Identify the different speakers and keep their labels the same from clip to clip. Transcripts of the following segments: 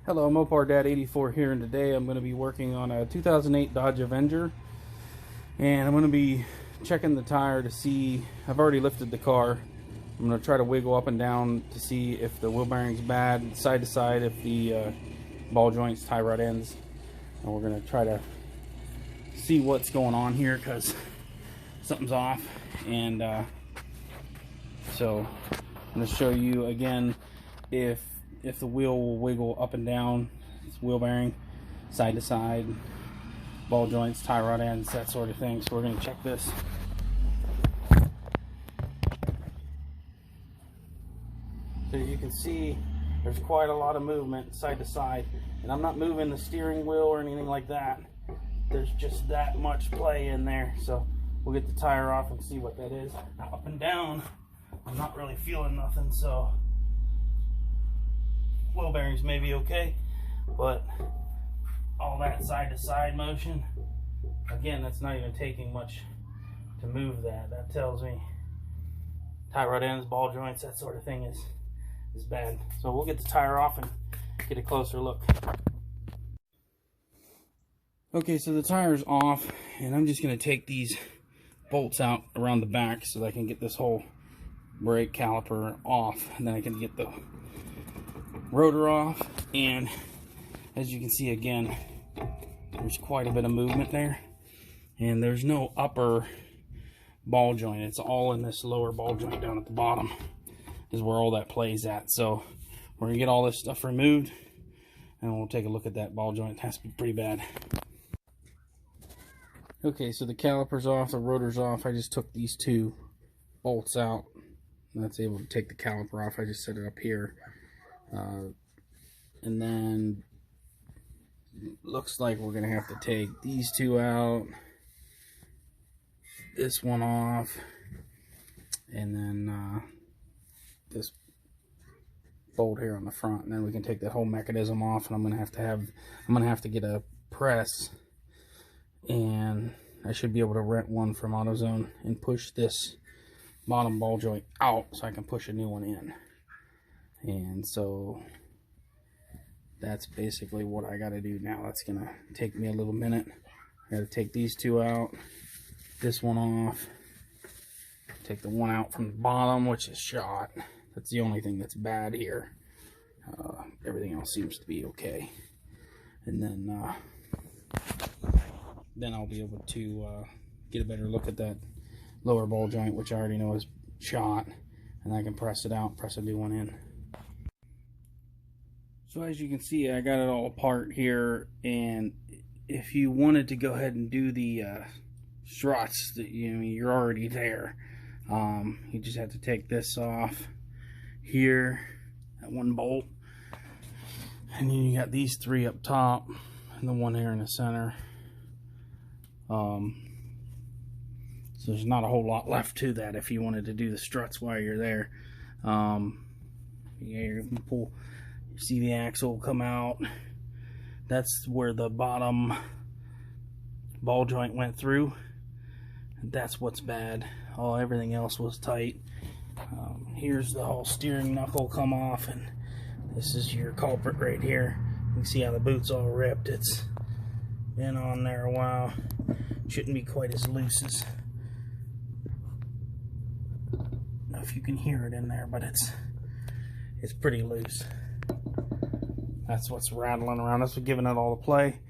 Speaker 1: Hello, Mopar Dad 84 here, and today I'm going to be working on a 2008 Dodge Avenger, and I'm going to be checking the tire to see. I've already lifted the car. I'm going to try to wiggle up and down to see if the wheel bearing's bad, side to side, if the ball joints, tie rod ends, and we're going to try to see what's going on here because something's off. And so I'm going to show you again if the wheel will wiggle up and down, it's wheel bearing, side to side, ball joints, tie rod ends, that sort of thing. So we're going to check this. So you can see there's quite a lot of movement side to side, and I'm not moving the steering wheel or anything like that. There's just that much play in there. So we'll get the tire off and see what that is. Now, up and down, I'm not really feeling nothing, so wheel bearings may be okay, but all that side to side motion, again, that's not even taking much to move that. That tells me tie rod ends, ball joints, that sort of thing is bad. So we'll get the tire off and get a closer look. Okay, so the tire's off, and I'm just going to take these bolts out around the back so that I can get this whole brake caliper off, and then I can get the rotor off. And as you can see, again, there's quite a bit of movement there, and there's no upper ball joint. It's all in this lower ball joint down at the bottom is where all that plays at. So we're gonna get all this stuff removed, and we'll take a look at that ball joint. It has to be pretty bad. Okay, so the caliper's off, the rotor's off. I just took these two bolts out, and that's able to take the caliper off. I just set it up here. And then looks like we're gonna have to take these two out, this one off, and then this bolt here on the front, and then we can take that whole mechanism off. And I'm gonna have to get a press, and I should be able to rent one from AutoZone and push this bottom ball joint out so I can push a new one in. And so that's basically what I got to do now. That's gonna take me a little minute. I got to take these two out, this one off, take the one out from the bottom, which is shot. That's the only thing that's bad here. Everything else seems to be okay. And then I'll be able to get a better look at that lower ball joint, which I already know is shot, and I can press it out, press a new one in. So as you can see, I got it all apart here, and if you wanted to go ahead and do the struts, you're already there. You just have to take this off here, that one bolt, and then you got these three up top, and the one here in the center. So there's not a whole lot left to that if you wanted to do the struts while you're there. Yeah, you can pull. You see the axle come out. That's where the bottom ball joint went through. That's what's bad. Everything else was tight. Here's the whole steering knuckle come off, and this is your culprit right here. You can see how the boot's all ripped. It's been on there a while. Shouldn't be quite as loose as, I don't know if you can hear it in there, but it's pretty loose. That's what's rattling around. That's what's giving it all the play.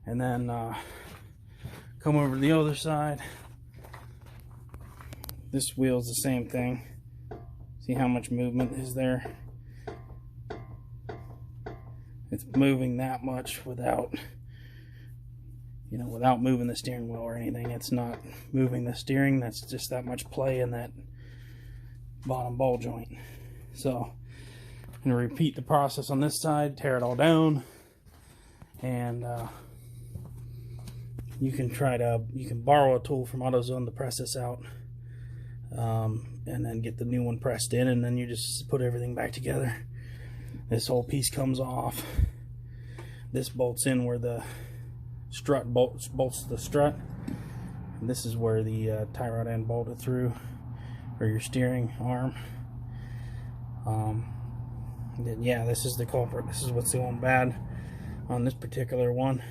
Speaker 1: And then come over to the other side. This wheel's the same thing. See how much movement is there? It's moving that much without moving the steering wheel or anything. It's not moving the steering. That's just that much play in that bottom ball joint. So I'm going to repeat the process on this side, tear it all down, and you can borrow a tool from AutoZone to press this out, and then get the new one pressed in, and then you just put everything back together. This whole piece comes off. This bolts in where the strut bolts the strut. And this is where the tie rod end bolted through, or your steering arm. And then, yeah, this is the culprit. This is what's going bad on this particular one.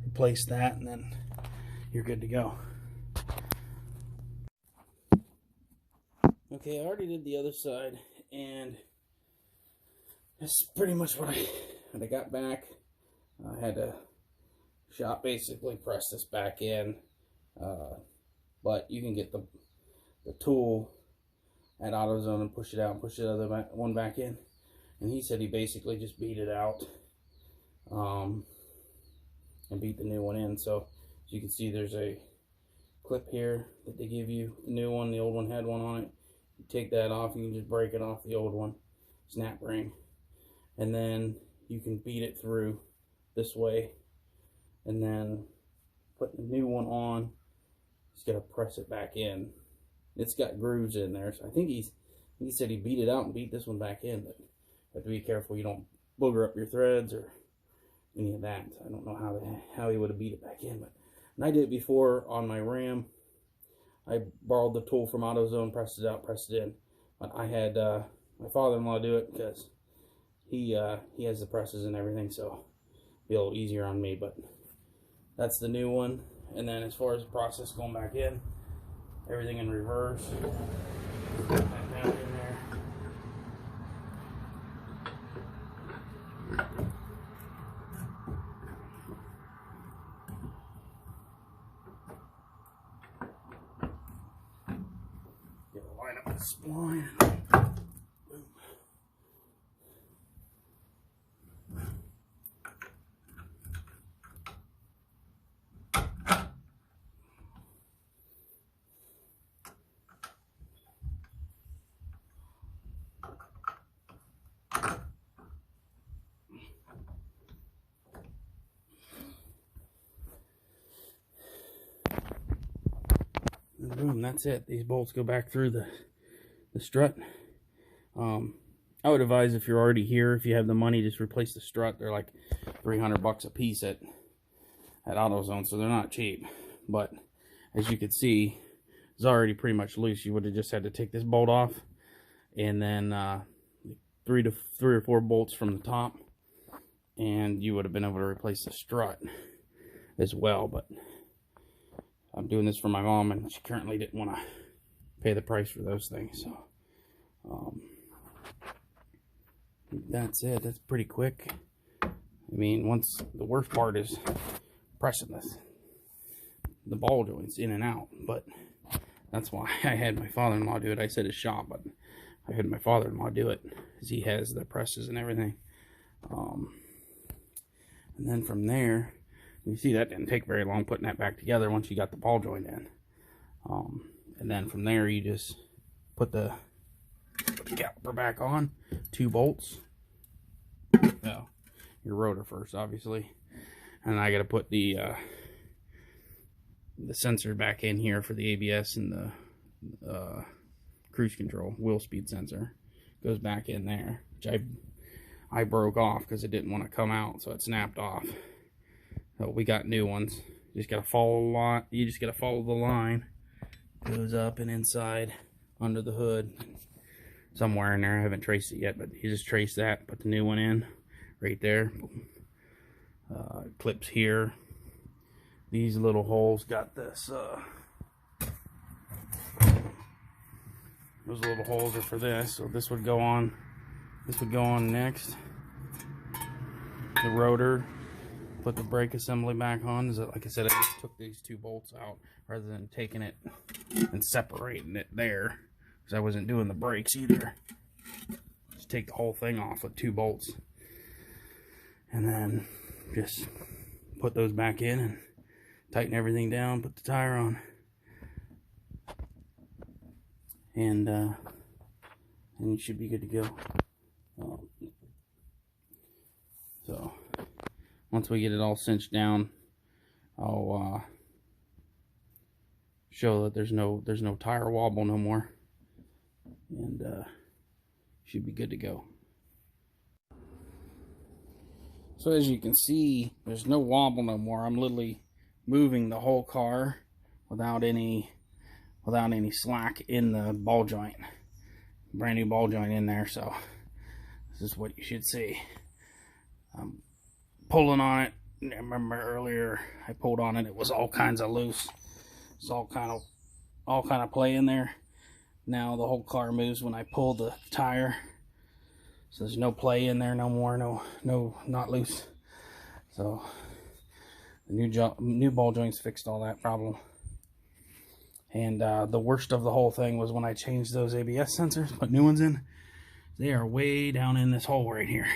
Speaker 1: Replace that, and then you're good to go. Okay, I already did the other side, and that's pretty much what I got back. I had to shop basically press this back in, but you can get the tool at AutoZone and push it out and push the other one back in. And he said he basically just beat it out and beat the new one in. So as you can see, there's a clip here that they give you. The new one, the old one had one on it. You take that off, you can just break it off the old one, snap ring, and then you can beat it through this way, and then put the new one on. Just gotta press it back in. It's got grooves in there, so I think he said he beat it out and beat this one back in, but you have to be careful you don't booger up your threads or any of that. I don't know how he would have beat it back in, but and I did it before on my Ram. I borrowed the tool from AutoZone, pressed it out, pressed it in. But I had my father-in-law do it because he has the presses and everything, so it'll be a little easier on me. But that's the new one. And then as far as the process going back in, everything in reverse. Put that down in there. Get a line up the spline. Boom. And boom, that's it. These bolts go back through the strut. I would advise, if you're already here, if you have the money, just replace the strut. They're like $300 a piece at AutoZone, so they're not cheap. But as you can see, it's already pretty much loose. You would have just had to take this bolt off, and then three or four bolts from the top, and you would have been able to replace the strut as well. But I'm doing this for my mom, and she currently didn't want to pay the price for those things. So that's it. That's pretty quick. I mean, once the worst part is pressing the ball joints in and out, but that's why I had my father-in-law do it. I said his shop, but I had my father-in-law do it because he has the presses and everything. And then from there, you see that didn't take very long putting that back together once you got the ball joint in. And then from there, you just put the caliper back on, 2 bolts. Well, your rotor first, obviously, and I got to put the sensor back in here for the ABS and the cruise control wheel speed sensor. Goes back in there, which I broke off because it didn't want to come out, so it snapped off. So we got new ones. You just gotta follow the line. Goes up and inside under the hood somewhere in there. I haven't traced it yet, but you just trace that, put the new one in right there. Clips here. These little holes got this those little holes are for this, so this would go on next. The rotor, put the brake assembly back on. Like I said, I just took these 2 bolts out rather than taking it and separating it there, because I wasn't doing the brakes either. Just take the whole thing off with 2 bolts, and then just put those back in and tighten everything down, put the tire on, and you should be good to go. So once we get it all cinched down, I'll show that there's no tire wobble no more, and should be good to go. So as you can see, there's no wobble no more. I'm literally moving the whole car without any slack in the ball joint. brand new ball joint in there, so this is what you should see. I'm pulling on it. I remember earlier I pulled on it, it was all kinds of loose. It's all kind of play in there. Now the whole car moves when I pull the tire, so there's no play in there no more. No, not loose. So the new ball joints fixed all that problem. And the worst of the whole thing was when I changed those ABS sensors, put new ones in. They are way down in this hole right here,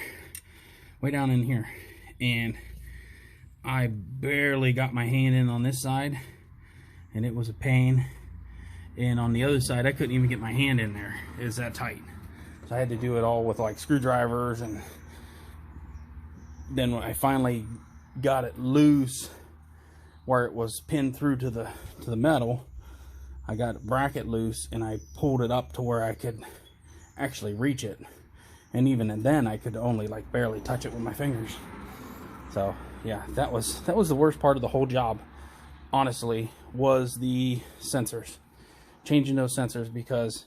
Speaker 1: way down in here, and I barely got my hand in on this side, and it was a pain. And on the other side, I couldn't even get my hand in there. It was that tight. So I had to do it all with like screwdrivers, and then when I finally got it loose where it was pinned through to the metal, I got a bracket loose and I pulled it up to where I could actually reach it. And even then I could only like barely touch it with my fingers. So yeah, that was the worst part of the whole job, honestly, was the sensors. Changing those sensors, because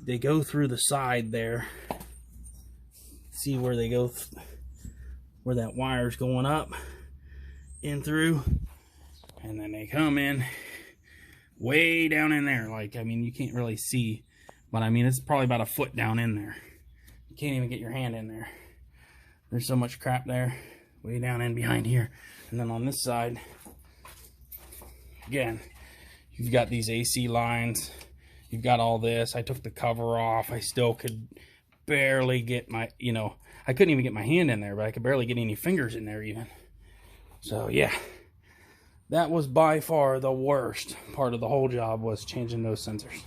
Speaker 1: they go through the side there. See where they go, where that wire's going up in through, and then they come in way down in there. Like, I mean, you can't really see, but I mean, it's probably about a foot down in there. You can't even get your hand in there. There's so much crap there, way down in behind here. And then on this side, again, you've got these AC lines. You've got all this. I took the cover off. I still could barely get my, I couldn't even get my hand in there, but I could barely get any fingers in there even. So yeah, that was by far the worst part of the whole job, was changing those sensors.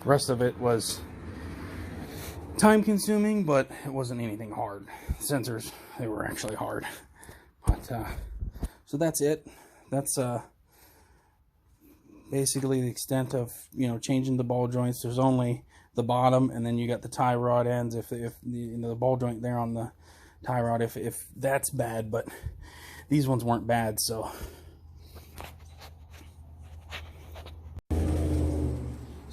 Speaker 1: The rest of it was time consuming, but it wasn't anything hard. The sensors, they were actually hard. But so that's it. That's basically the extent of changing the ball joints. There's only the bottom, and then you got the tie rod ends. If the ball joint there on the tie rod, if that's bad, but these ones weren't bad. So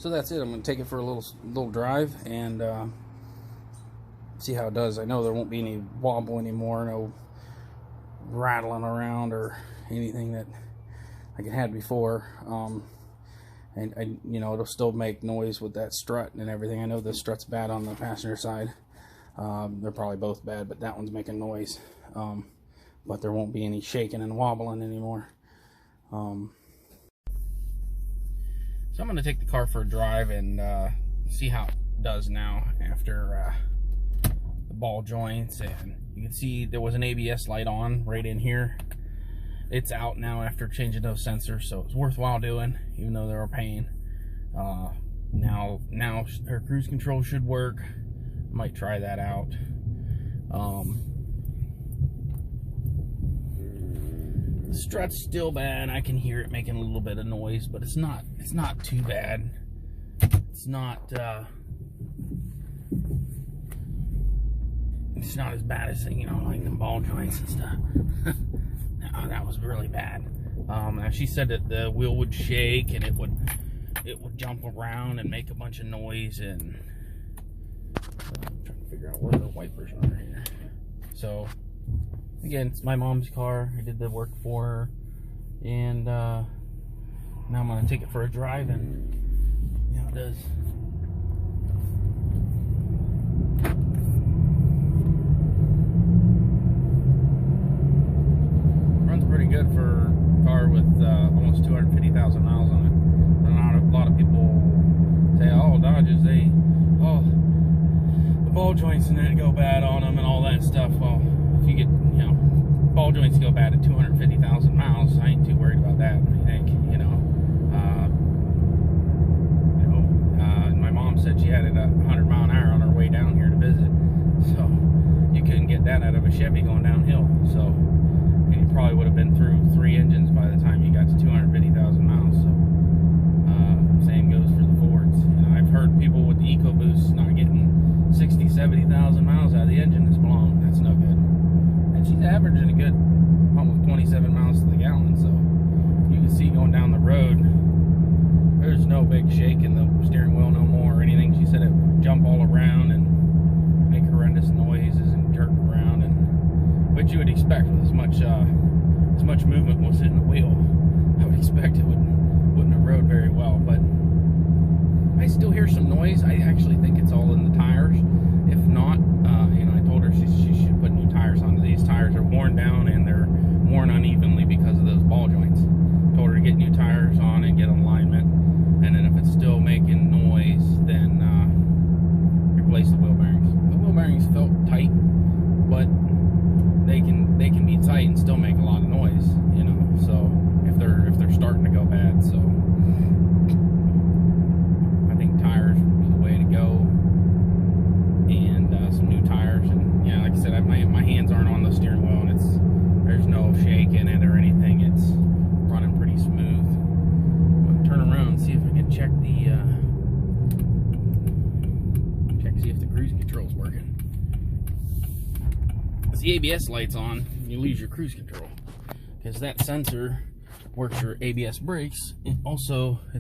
Speaker 1: that's it. I'm gonna take it for a little drive and see how it does. I know there won't be any wobble anymore, no rattling around or anything that like it had before. And it'll still make noise with that strut and everything. I know the strut's bad on the passenger side. They're probably both bad, but that one's making noise. But there won't be any shaking and wobbling anymore. So I'm going to take the car for a drive and see how it does now after the ball joints. And you can see there was an ABS light on right in here. It's out now after changing those sensors, so it's worthwhile doing, even though they're a pain. Now her cruise control should work. Might try that out. The strut's still bad. I can hear it making a little bit of noise, but it's not too bad. It's not as bad as like the ball joints and stuff. No, that was really bad. Now she said that the wheel would shake and it would jump around and make a bunch of noise, and I'm trying to figure out where the wipers are here. So again, it's my mom's car. I did the work for her, and now I'm gonna take it for a drive and see how it does. Pretty good for a car with almost 250,000 miles on it. And a lot of people say, oh, Dodges, the ball joints and that go bad on them and all that stuff. Well, if you get, ball joints go bad at 250,000 miles, I ain't too worried about that. I think, my mom said she had it at 100 mile an hour on her way down here to visit. So you couldn't get that out of a Chevy going downhill. So you probably would have been through 3 engines by the time you got to 250,000 miles. So same goes for the Fords. I've heard people with the EcoBoost not getting 60, 70,000 miles out of the engine that's blown. That's no good. And she's averaging a good almost 27 miles to the gallon. So you can see going down the road, there's no big shake in the steering wheel no more or anything. She said it would jump all around and make horrendous noises and jerk around, and what you would expect with as much movement was in the wheel. I would expect it wouldn't have rode very well, but I still hear some noise. I actually think it's all in the tires. If not, I told her she should put new tires on. These tires are worn down and they're worn unevenly because of those ball joints. Told her to get new tires on and get alignment, and then if it's still making noise, then replace the wheel bearings. The wheel bearings felt tight, but they can be tight and still make a lot of noise, so if they're starting to go bad. So I think tires would be the way to go, and some new tires. And yeah, like I said, my hands aren't on the steering wheel, and there's no shake in it or anything. It's running pretty smooth. I'm gonna turn around and see if I can check see if the cruise control's working. As the ABS light's on, you lose your cruise control, because that sensor works your ABS brakes. It's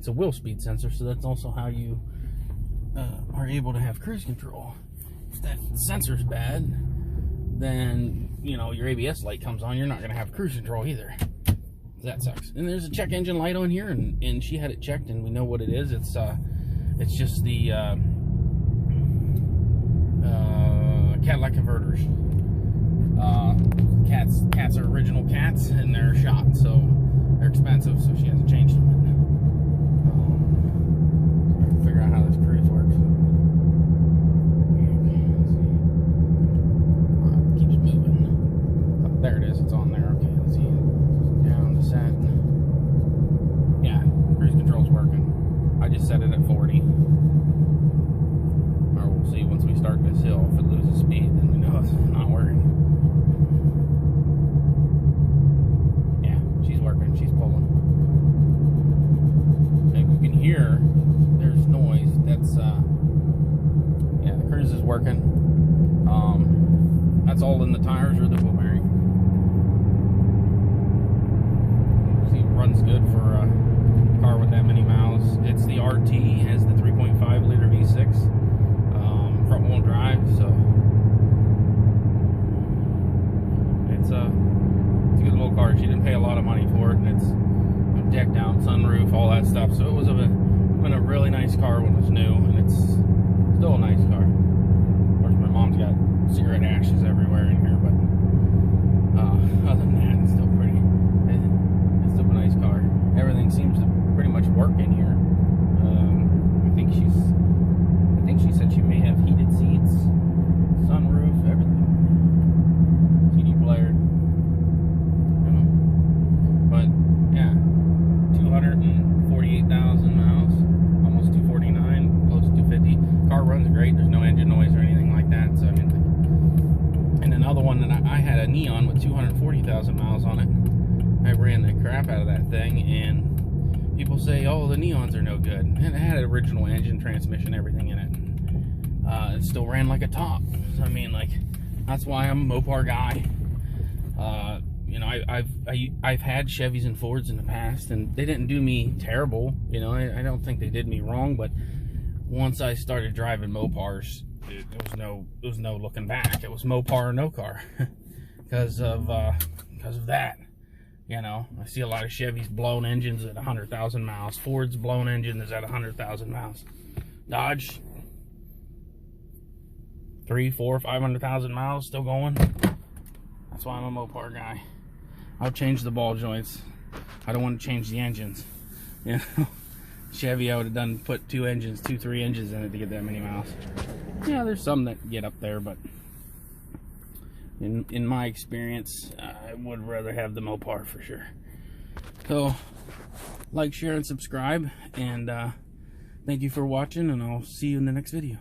Speaker 1: a wheel speed sensor, so that's also how you are able to have cruise control. If that sensor's bad, then your ABS light comes on, you're not going to have cruise control either. That sucks. And there's a check engine light on here, and she had it checked, and we know what it is. It's just the Cadillac converters. Cats are original cats, and they're shot, so they're expensive, so she has to change them. So I can figure out how this cruise works. It keeps moving. Oh, there it is. It's on there. Okay, let's see. Down to set. Yeah, cruise control's working. I just set it at 40. Or we'll see once we start this hill. If it loses speed, then we know it's not working. Yeah, she's working. She's pulling. And you can hear there's noise. That's yeah, the cruise is working. That's all in the tires or the wheel bearing. See, it runs good for a car with that many miles. It's the RT, has the 3.5 liter V6, front wheel drive, so it's a good little car. She didn't pay a lot of money for it, and it's decked out, sunroof, all that stuff. So it was been a really nice car when it was new, and it's still a nice car. Of course, my mom's got cigarette ashes everywhere in here, but other than that, it's still pretty. It's still a nice car. Everything seems to pretty much work in here. I think she said she may have heated seats, sunroof, everything, CD player. But yeah, 248,000 miles, almost 249, close to 250. Car runs great. There's no engine noise or anything like that. So and another one that I had a Neon with 240,000 miles on it. I ran the crap out of that thing, and people say, oh, the Neons are no good. And it had an original engine, transmission, everything in it. It still ran like a top. So, I mean, like, that's why I'm a Mopar guy. I've had Chevys and Fords in the past, and they didn't do me terrible. I don't think they did me wrong, but once I started driving Mopars, it was no looking back. It was Mopar or no car because of that. I see a lot of Chevys blown engines at 100,000 miles. Ford's blown engine is at 100,000 miles. Dodge, 300, 400, 500,000 miles still going. That's why I'm a Mopar guy. I'll change the ball joints. I don't want to change the engines. Chevy, I would have put 3 engines in it to get that many miles. Yeah, there's some that get up there, but in my experience, I would rather have the Mopar for sure. So, like, share, and subscribe, and thank you for watching, and I'll see you in the next video.